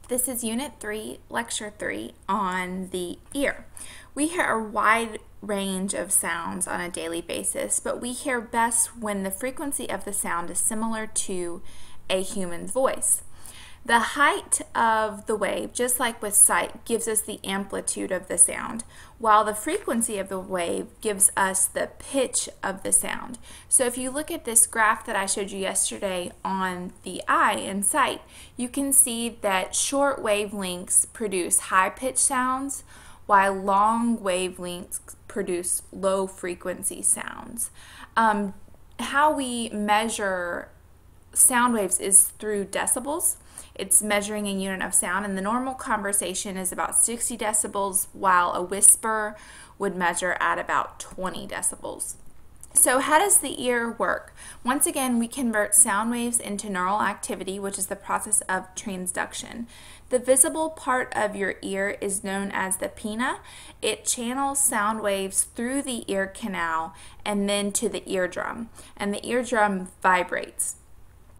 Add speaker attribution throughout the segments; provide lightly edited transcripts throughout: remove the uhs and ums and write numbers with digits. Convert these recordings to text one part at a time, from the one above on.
Speaker 1: This is Unit 3, Lecture 3 on the ear. We hear a wide range of sounds on a daily basis, but we hear best when the frequency of the sound is similar to a human's voice. The height of the wave, just like with sight, gives us the amplitude of the sound, while the frequency of the wave gives us the pitch of the sound. So if you look at this graph that I showed you yesterday on the eye and sight, you can see that short wavelengths produce high-pitched sounds, while long wavelengths produce low-frequency sounds. How we measure sound waves is through decibels. It's measuring a unit of sound, and the normal conversation is about 60 decibels, while a whisper would measure at about 20 decibels. So how does the ear work? Once again, we convert sound waves into neural activity, which is the process of transduction. The visible part of your ear is known as the pinna. It channels sound waves through the ear canal and then to the eardrum, and the eardrum vibrates.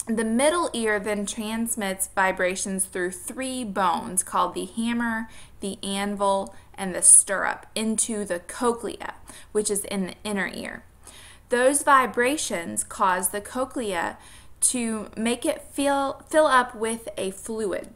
Speaker 1: The middle ear then transmits vibrations through three bones called the hammer, the anvil, and the stirrup into the cochlea, which is in the inner ear. Those vibrations cause the cochlea to make it fill up with a fluid.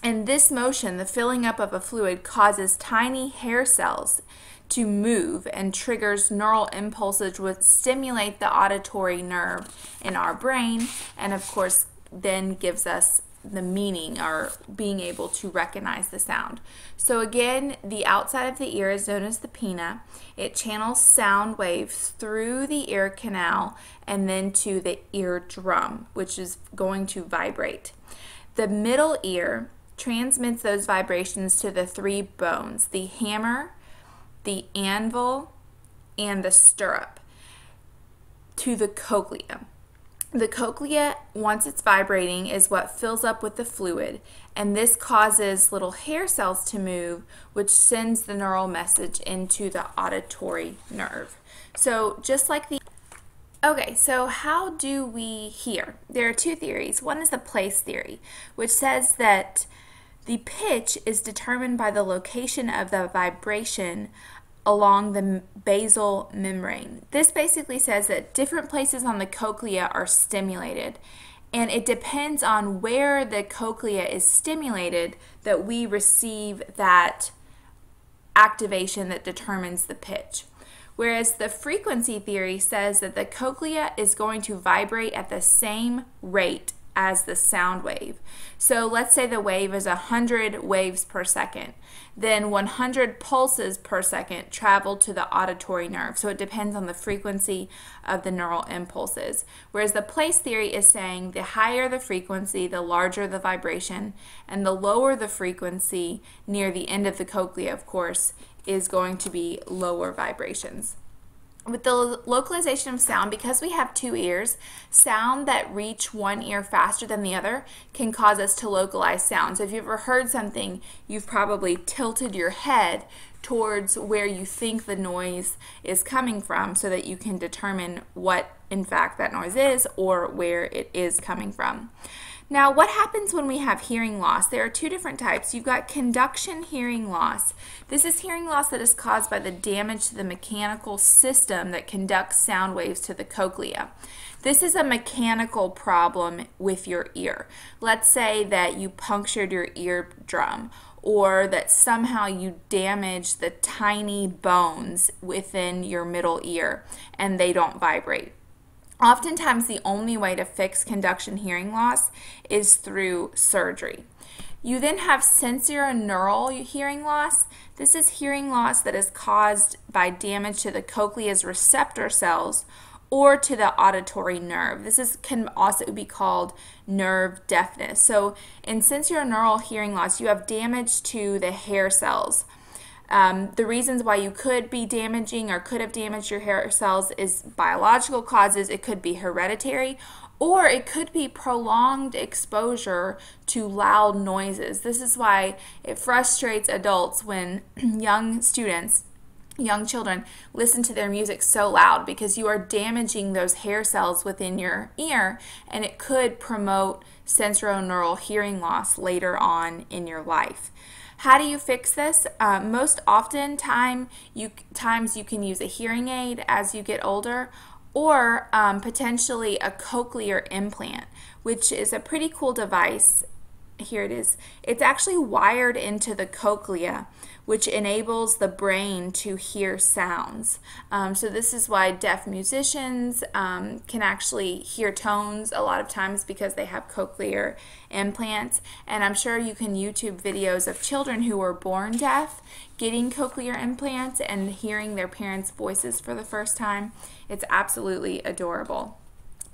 Speaker 1: And this motion, the filling up of a fluid, causes tiny hair cells to move and triggers neural impulses which stimulate the auditory nerve in our brain, and of course then gives us the meaning or being able to recognize the sound. So again, the outside of the ear is known as the pinna. It channels sound waves through the ear canal and then to the eardrum, which is going to vibrate. The middle ear transmits those vibrations to the three bones, the hammer, the anvil, and the stirrup, to the cochlea. The cochlea, once it's vibrating, is what fills up with the fluid, and this causes little hair cells to move, which sends the neural message into the auditory nerve. So just like the Okay, so how do we hear? There are two theories. One is the place theory, which says that the pitch is determined by the location of the vibration along the basal membrane. This basically says that different places on the cochlea are stimulated, and it depends on where the cochlea is stimulated that we receive that activation that determines the pitch. Whereas the frequency theory says that the cochlea is going to vibrate at the same rate as the sound wave. So let's say the wave is 100 waves per second. Then 100 pulses per second travel to the auditory nerve. So it depends on the frequency of the neural impulses. Whereas the place theory is saying the higher the frequency, the larger the vibration, and the lower the frequency near the end of the cochlea, of course, is going to be lower vibrations. With the localization of sound, because we have two ears, sound that reach one ear faster than the other can cause us to localize sound. So if you've ever heard something, you've probably tilted your head towards where you think the noise is coming from so that you can determine what in fact that noise is or where it is coming from. Now, what happens when we have hearing loss? There are two different types. You've got conduction hearing loss. This is hearing loss that is caused by the damage to the mechanical system that conducts sound waves to the cochlea. This is a mechanical problem with your ear. Let's say that you punctured your eardrum, or that somehow you damage the tiny bones within your middle ear and they don't vibrate. Oftentimes, the only way to fix conduction hearing loss is through surgery. You then have sensorineural hearing loss. This is hearing loss that is caused by damage to the cochlea's receptor cells or to the auditory nerve. This can also be called nerve deafness. So in sensorineural hearing loss, you have damage to the hair cells. The reasons why you could be damaging or could have damaged your hair cells is biological causes. It could be hereditary, or it could be prolonged exposure to loud noises. This is why it frustrates adults when young students young children listen to their music so loud because you are damaging those hair cells within your ear, and it could promote sensorineural hearing loss later on in your life. How do you fix this? Most often times you can use a hearing aid as you get older, or potentially a cochlear implant, which is a pretty cool device. Here it is. It's actually wired into the cochlea, which enables the brain to hear sounds. So this is why deaf musicians can actually hear tones a lot of times, because they have cochlear implants. And I'm sure you can YouTube videos of children who were born deaf getting cochlear implants and hearing their parents' voices for the first time. It's absolutely adorable.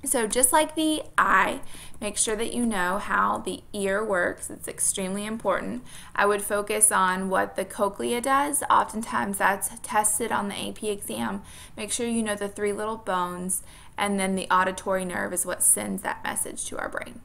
Speaker 1: So just like the eye, make sure that you know how the ear works. It's extremely important. I would focus on what the cochlea does. Oftentimes that's tested on the AP exam. Make sure you know the 3 little bones, and then the auditory nerve is what sends that message to our brain.